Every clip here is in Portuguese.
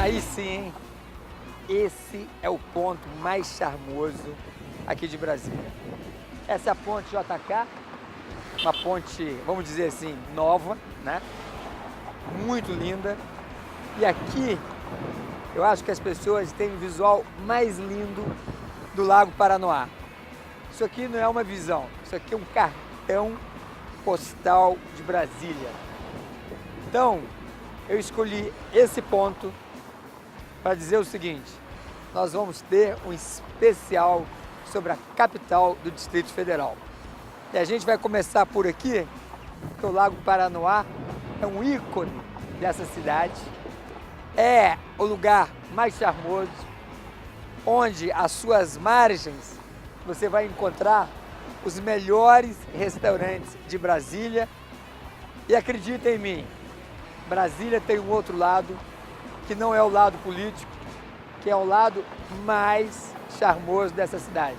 Aí sim, hein? Esse é o ponto mais charmoso aqui de Brasília. Essa é a ponte JK, uma ponte, vamos dizer assim, nova, né? Muito linda. E aqui, eu acho que as pessoas têm o visual mais lindo do Lago Paranoá. Isso aqui não é uma visão, isso aqui é um cartão postal de Brasília. Então, eu escolhi esse ponto para dizer o seguinte: nós vamos ter um especial sobre a capital do Distrito Federal. E a gente vai começar por aqui, porque o Lago Paranoá é um ícone dessa cidade, é o lugar mais charmoso, onde às suas margens você vai encontrar os melhores restaurantes de Brasília. E acredita em mim, Brasília tem um outro lado, que não é o lado político, que é o lado mais charmoso dessa cidade.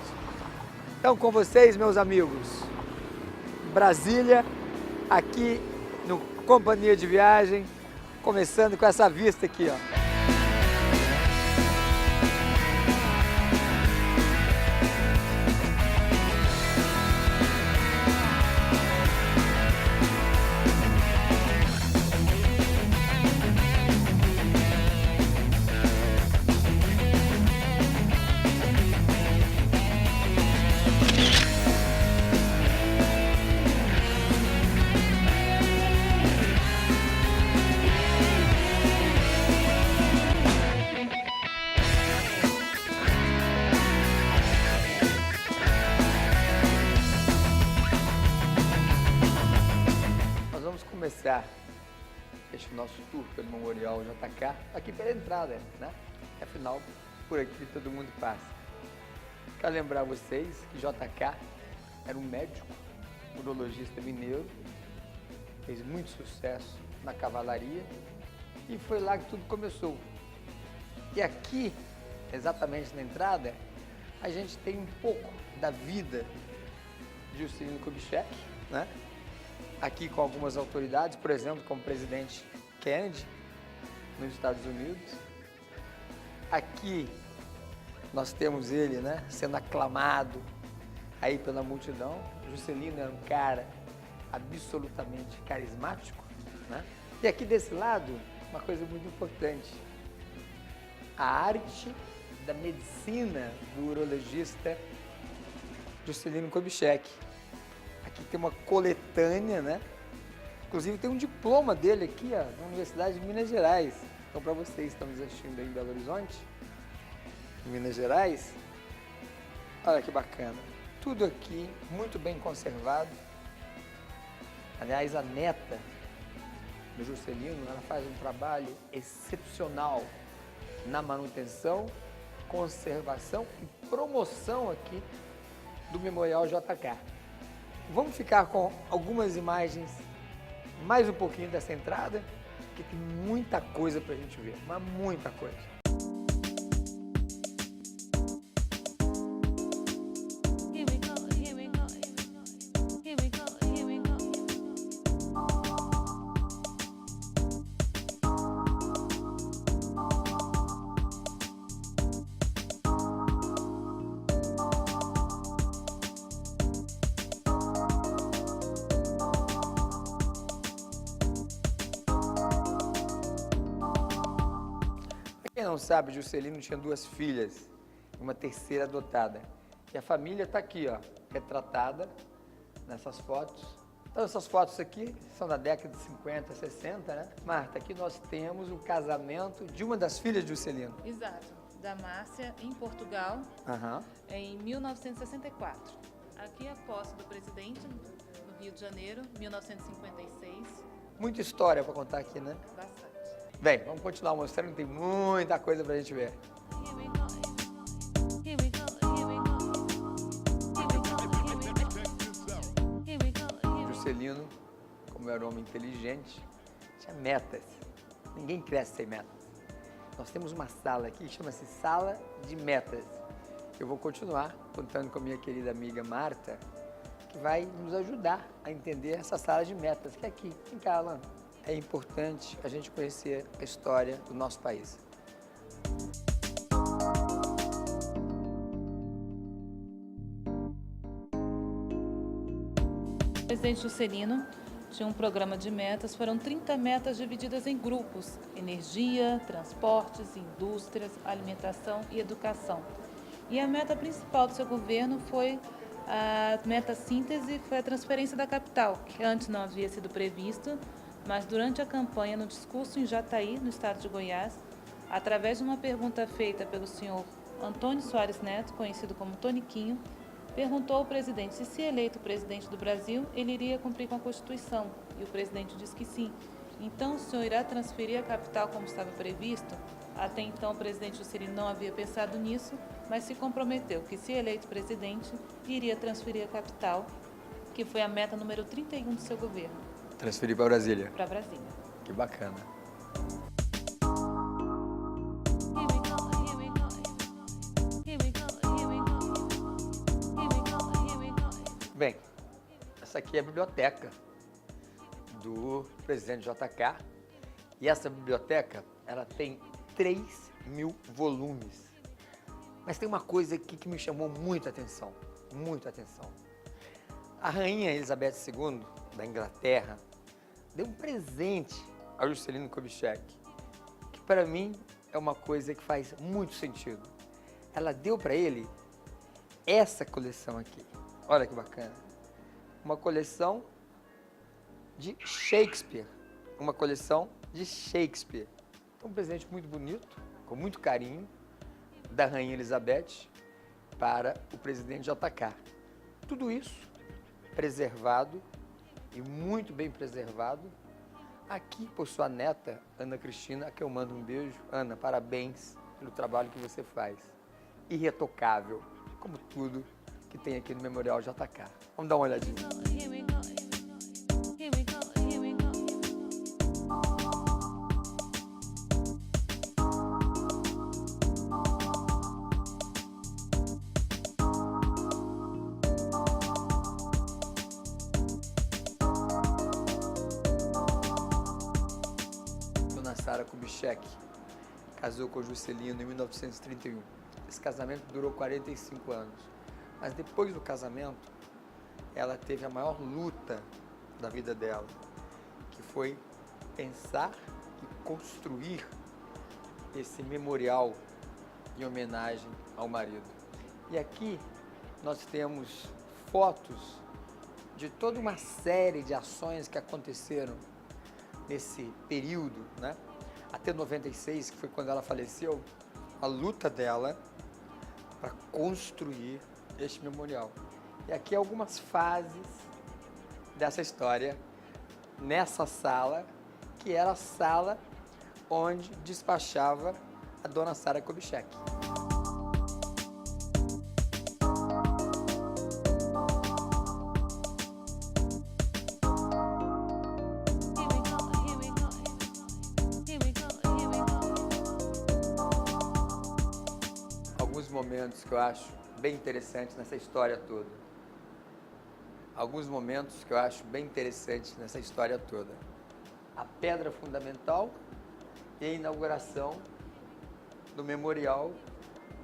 Então, com vocês, meus amigos, Brasília, aqui no Companhia de Viagem, começando com essa vista aqui, ó. Começar este nosso tour pelo Memorial JK, aqui pela entrada, né? Afinal, por aqui todo mundo passa. Quero lembrar vocês que JK era um médico, urologista mineiro, fez muito sucesso na cavalaria e foi lá que tudo começou. E aqui, exatamente na entrada, a gente tem um pouco da vida de Juscelino Kubitschek, né? Aqui com algumas autoridades, por exemplo, como o presidente Kennedy, nos Estados Unidos. Aqui nós temos ele, né, sendo aclamado aí pela multidão. Juscelino era um cara absolutamente carismático, né? E aqui desse lado, uma coisa muito importante, a arte da medicina do urologista Juscelino Kubitschek. Aqui tem uma coletânea, né? Inclusive tem um diploma dele aqui, ó, na Universidade de Minas Gerais. Então, para vocês que estão nos assistindo aí em Belo Horizonte, em Minas Gerais, olha que bacana. Tudo aqui muito bem conservado. Aliás, a neta do Juscelino, ela faz um trabalho excepcional na manutenção, conservação e promoção aqui do Memorial JK. Vamos ficar com algumas imagens, mais um pouquinho dessa entrada, que tem muita coisa para a gente ver, mas muita coisa. Quem não sabe, Juscelino tinha duas filhas e uma terceira adotada. E a família está aqui, ó, retratada nessas fotos. Então, essas fotos aqui são da década de 50, 60, né? Marta, aqui nós temos o casamento de uma das filhas de Juscelino. Exato, da Márcia, em Portugal, em 1964. Aqui a posse do presidente, no Rio de Janeiro, 1956. Muita história para contar aqui, né? Bastante. Bem, vamos continuar mostrando, tem muita coisa pra gente ver. Juscelino, como era um homem inteligente, tinha metas. Ninguém cresce sem metas. Nós temos uma sala aqui que chama-se Sala de Metas. Eu vou continuar contando com a minha querida amiga Marta, que vai nos ajudar a entender essa sala de metas, que é aqui. Vem cá, Alan. É importante a gente conhecer a história do nosso país. O presidente Juscelino tinha um programa de metas, foram 30 metas divididas em grupos: energia, transportes, indústrias, alimentação e educação. E a meta principal do seu governo foi a meta síntese, foi a transferência da capital, que antes não havia sido previsto, mas durante a campanha, no discurso em Jataí, no estado de Goiás, através de uma pergunta feita pelo senhor Antônio Soares Neto, conhecido como Toniquinho, perguntou ao presidente se eleito presidente do Brasil, ele iria cumprir com a Constituição. E o presidente disse que sim. Então, o senhor irá transferir a capital como estava previsto? Até então, o presidente Juscelino não havia pensado nisso, mas se comprometeu que, se eleito presidente, iria transferir a capital, que foi a meta número 31 do seu governo. Transferir para Brasília? Para Brasília. Que bacana. Bem, essa aqui é a biblioteca do presidente JK, e essa biblioteca, ela tem 3.000 volumes. Mas tem uma coisa aqui que me chamou muita atenção, muita atenção. A rainha Elizabeth II, da Inglaterra, deu um presente ao Juscelino Kubitschek, que para mim é uma coisa que faz muito sentido. Ela deu para ele essa coleção aqui. Olha que bacana. Uma coleção de Shakespeare. Uma coleção de Shakespeare. Um presente muito bonito, com muito carinho, da Rainha Elizabeth para o presidente JK. Tudo isso preservado e muito bem preservado aqui por sua neta, Ana Cristina, a que eu mando um beijo. Ana, parabéns pelo trabalho que você faz. Irretocável, como tudo que tem aqui no Memorial JK. Vamos dar uma olhadinha. Dona Sara Kubitschek casou com Juscelino em 1931. Esse casamento durou 45 anos. Mas depois do casamento, ela teve a maior luta da vida dela, que foi pensar e construir esse memorial em homenagem ao marido. E aqui nós temos fotos de toda uma série de ações que aconteceram nesse período, né? Até 96, que foi quando ela faleceu, a luta dela para construir este memorial. E aqui algumas fases dessa história nessa sala, que era a sala onde despachava a Dona Sara Kubitschek. Alguns momentos que eu acho bem interessantes nessa história toda. Alguns momentos que eu acho bem interessantes nessa história toda. A pedra fundamental e a inauguração do memorial,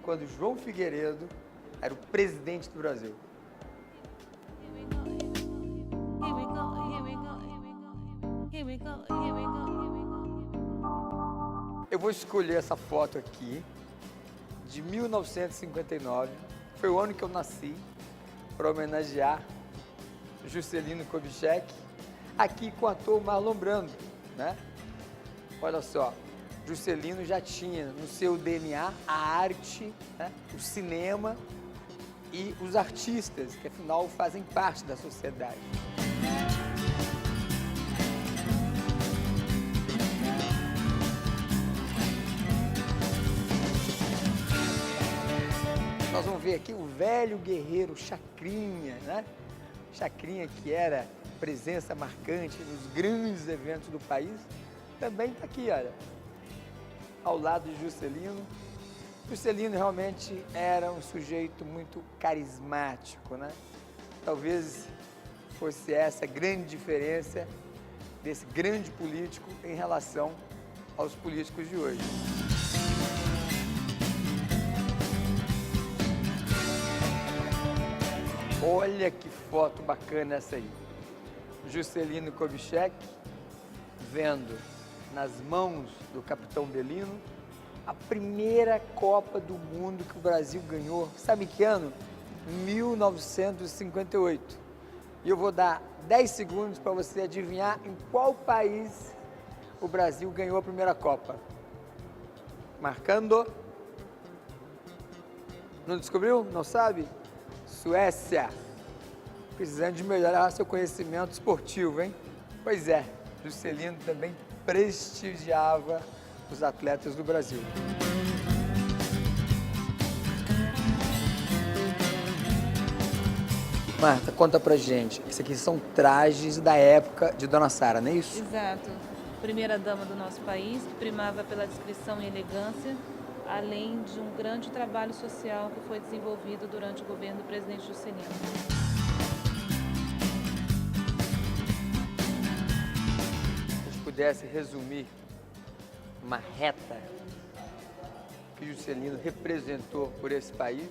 quando João Figueiredo era o presidente do Brasil. Eu vou escolher essa foto aqui, de 1959, foi o ano que eu nasci, para homenagear Juscelino Kubitschek, aqui com o ator Marlon Brando, né? Olha só, Juscelino já tinha no seu DNA a arte, né? O cinema e os artistas, que afinal fazem parte da sociedade. Nós vamos ver aqui o velho guerreiro Chacrinha, né? Chacrinha, que era presença marcante nos grandes eventos do país, também está aqui, olha, ao lado de Juscelino. Juscelino realmente era um sujeito muito carismático, né? Talvez fosse essa a grande diferença desse grande político em relação aos políticos de hoje. Olha que foto bacana essa aí. Juscelino Kubitschek vendo nas mãos do capitão Belino a primeira Copa do Mundo que o Brasil ganhou. Sabe que ano? 1958. E eu vou dar 10 segundos para você adivinhar em qual país o Brasil ganhou a primeira Copa. Marcando. Não descobriu? Não sabe? Suécia. Precisando de melhorar seu conhecimento esportivo, hein? Pois é, Juscelino também prestigiava os atletas do Brasil. Marta, conta pra gente. Isso aqui são trajes da época de Dona Sara, não é isso? Exato. Primeira-dama do nosso país, que primava pela discrição e elegância, além de um grande trabalho social que foi desenvolvido durante o governo do presidente Juscelino. Se a gente pudesse resumir uma reta que Juscelino representou por esse país,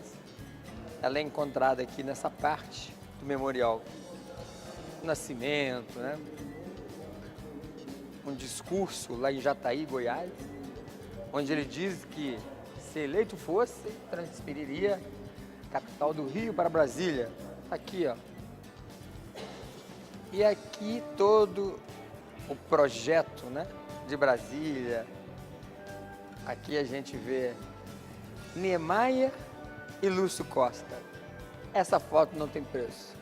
ela é encontrada aqui nessa parte do memorial. O nascimento, né? Um discurso lá em Jataí, Goiás, onde ele diz que, se eleito fosse, transferiria a capital do Rio para Brasília. Aqui, ó. E aqui todo o projeto, né, de Brasília. Aqui a gente vê Niemeyer e Lúcio Costa. Essa foto não tem preço.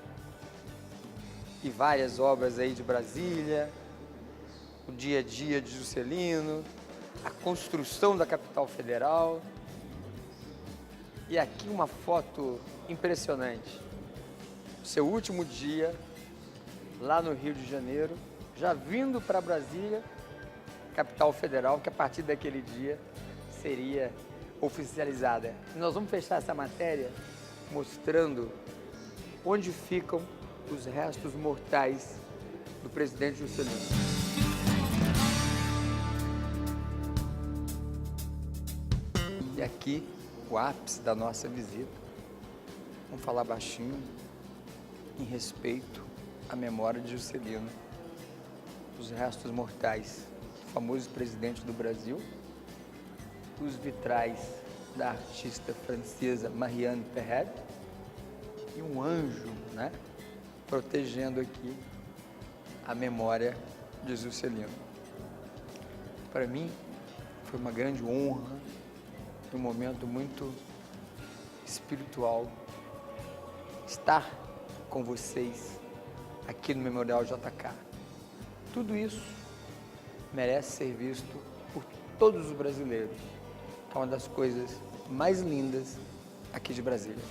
E várias obras aí de Brasília, o dia a dia de Juscelino, a construção da capital federal. E aqui uma foto impressionante. Seu último dia lá no Rio de Janeiro, já vindo para Brasília, capital federal, que a partir daquele dia seria oficializada. E nós vamos fechar essa matéria mostrando onde ficam os restos mortais do presidente Juscelino. E aqui, o ápice da nossa visita. Vamos falar baixinho, em respeito à memória de Juscelino. Os restos mortais do famoso presidente do Brasil, os vitrais da artista francesa Marianne Perret e um anjo, né, protegendo aqui a memória de Juscelino. Para mim, foi uma grande honra, um momento muito espiritual estar com vocês aqui no Memorial JK. Tudo isso merece ser visto por todos os brasileiros. É uma das coisas mais lindas aqui de Brasília.